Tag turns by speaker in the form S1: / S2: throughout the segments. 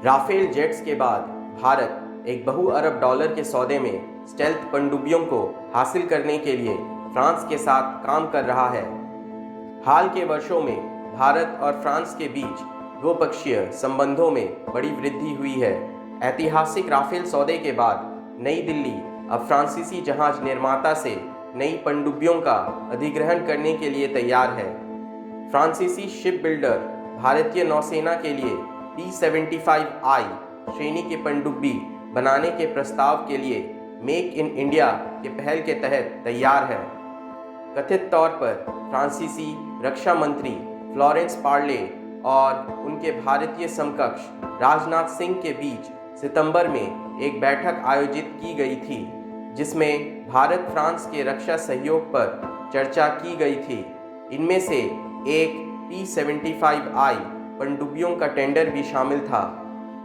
S1: Rafale jets के बाद भारत एक बहु अरब डॉलर के सौदे में स्टेल्थ पनडुब्बियों को हासिल करने के लिए फ्रांस के साथ काम कर रहा है। हाल के वर्षों में भारत और फ्रांस के बीच द्विपक्षीय संबंधों में बड़ी वृद्धि हुई है। ऐतिहासिक राफेल सौदे के बाद नई दिल्ली अब फ्रांसीसी जहाज निर्माता से नई पनडुब्बियों का अधिग्रहण करने के लिए तैयार है। फ्रांसीसी शिप बिल्डर भारतीय नौसेना के लिए P-75I श्रेणी के पनडुब्बी बनाने के प्रस्ताव के लिए मेक इन इंडिया के पहल के तहत तैयार है। कथित तौर पर फ्रांसीसी रक्षा मंत्री फ्लोरेंस पार्ले और उनके भारतीय समकक्ष राजनाथ सिंह के बीच सितंबर में एक बैठक आयोजित की गई थी, जिसमें भारत फ्रांस के रक्षा सहयोग पर चर्चा की गई थी। इनमें से एक P-75I पनडुब्बियों का टेंडर भी शामिल था।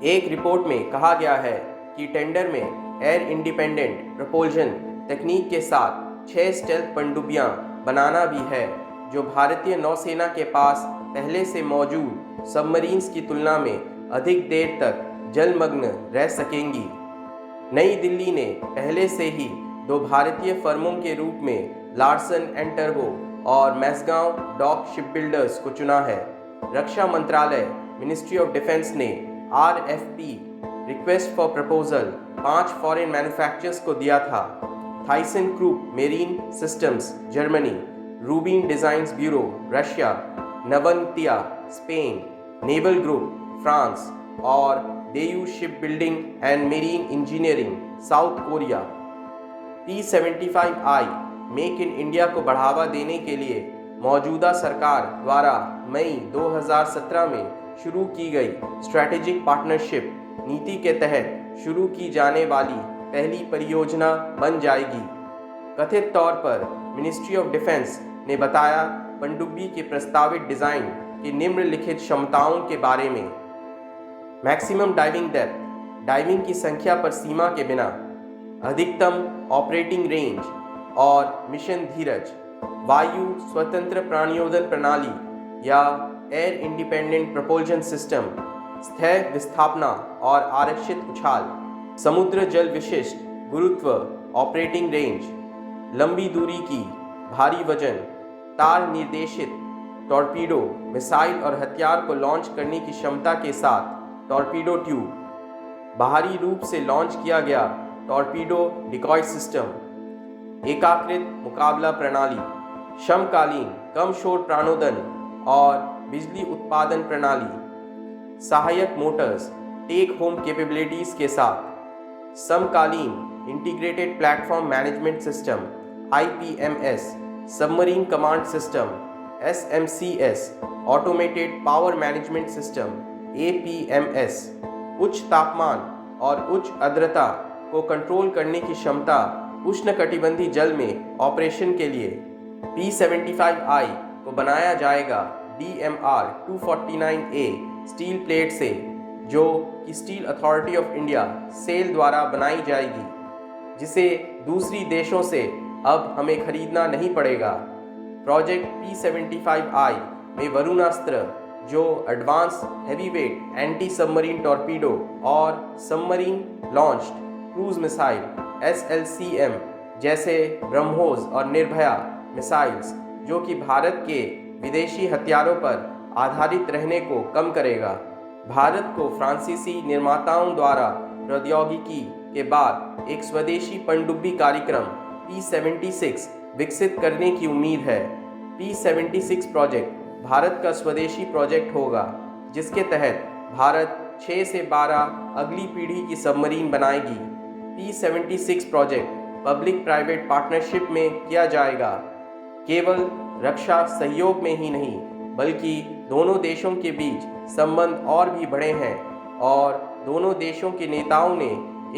S1: एक रिपोर्ट में कहा गया है कि टेंडर में एयर इंडिपेंडेंट प्रपोल्जन तकनीक के साथ 6 स्टेल्थ पनडुब्बियां बनाना भी है, जो भारतीय नौसेना के पास पहले से मौजूद सबमरीन्स की तुलना में अधिक देर तक जलमग्न रह सकेंगी। नई दिल्ली ने पहले से ही 2 भारतीय फर्मों के रूप में लार्सन एंड टर्बो और मैसगांव डॉक शिपबिल्डर्स को चुना है। रक्षा मंत्रालय मिनिस्ट्री ऑफ डिफेंस ने RFP request for proposal 5 foreign manufacturers को दिया था। Thyssen group marine systems Germany, Rubin designs bureau Russia, Navantia Spain, naval group France और Daewoo ship building and marine engineering South Korea. P-75I make in India को बढ़ावा देने के लिए मौजूदा सरकार द्वारा मई 2017 में शुरू की गई स्ट्रैटेजिक पार्टनरशिप नीति के तहत शुरू की जाने वाली पहली परियोजना बन जाएगी। कथित तौर पर मिनिस्ट्री ऑफ डिफेंस ने बताया पनडुब्बी के प्रस्तावित डिज़ाइन की निम्नलिखित क्षमताओं के बारे में: मैक्सिमम डाइविंग डेप्थ, डाइविंग की संख्या पर सीमा के बिना, अधिकतम ऑपरेटिंग रेंज और मिशन धीरज, वायु स्वतंत्र प्राणियोदन प्रणाली या एयर इंडिपेंडेंट प्रपोल्जन सिस्टम, स्थैर्य विस्थापना और आरक्षित उछाल, समुद्र जल विशिष्ट गुरुत्व ऑपरेटिंग रेंज, लंबी दूरी की भारी वजन, तार निर्देशित टॉर्पीडो मिसाइल और हथियार को लॉन्च करने की क्षमता के साथ टॉर्पीडो ट्यूब, बाहरी रूप से लॉन्च किया गया टॉर्पीडो डिकॉय सिस्टम, एकाकृत मुकाबला प्रणाली, समकालीन कम शोर प्राणोदन और बिजली उत्पादन प्रणाली, सहायक मोटर्स टेक होम कैपेबिलिटीज के साथ, समकालीन integrated platform management system IPMS, submarine command system SMCS, automated power management system APMS, उच्च तापमान और उच्च आर्द्रता को कंट्रोल करने की क्षमता उष्णकटिबंधीय जल में ऑपरेशन के लिए। P-75I को बनाया जाएगा DMR 249A स्टील प्लेट से, जो कि Steel Authority of India SAIL द्वारा बनाई जाएगी, जिसे दूसरी देशों से अब हमें खरीदना नहीं पड़ेगा। प्रोजेक्ट P-75I में वरुणास्त्र, जो advance heavyweight anti submarine torpedo और submarine launched cruise missile SLCM जैसे ब्रह्मोस और निर्भया मिसाइल्स, जो कि भारत के विदेशी हथियारों पर आधारित रहने को कम करेगा। भारत को फ्रांसीसी निर्माताओं द्वारा प्रौद्योगिकी के बाद एक स्वदेशी पनडुब्बी कार्यक्रम P-76 विकसित करने की उम्मीद है। P-76 प्रोजेक्ट भारत का स्वदेशी प्रोजेक्ट होगा, जिसके तहत भारत 6 से 12 अगली पीढ़ी की सबमरीन बनाएगी। P-76 project public private partnership में किया जाएगा। केवल रक्षा सहयोग में ही नहीं, बल्कि दोनों देशों के बीच संबंध और भी बढ़े हैं और दोनों देशों के नेताओं ने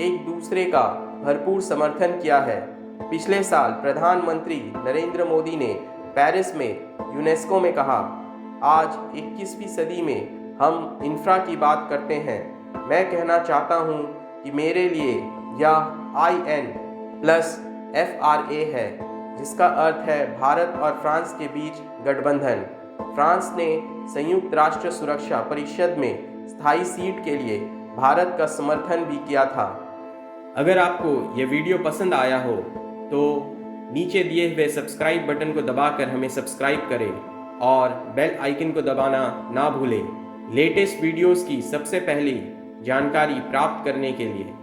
S1: एक दूसरे का भरपूर समर्थन किया है। पिछले साल प्रधानमंत्री नरेंद्र मोदी ने पेरिस में यूनेस्को में कहा, आज 21वीं सदी में हम इंफ्रा की बात करते हैं। मैं कहना चाहता हूं कि मेरे लिए यह IN+FRA है, जिसका अर्थ है भारत और फ्रांस के बीच गठबंधन। फ्रांस ने संयुक्त राष्ट्र सुरक्षा परिषद में स्थायी सीट के लिए भारत का समर्थन भी किया था। अगर आपको ये वीडियो पसंद आया हो तो नीचे दिए हुए सब्सक्राइब बटन को दबाकर हमें सब्सक्राइब करें और बेल आइकन को दबाना ना भूलें लेटेस्ट वीडियोस की सबसे पहले जानकारी प्राप्त करने के लिए।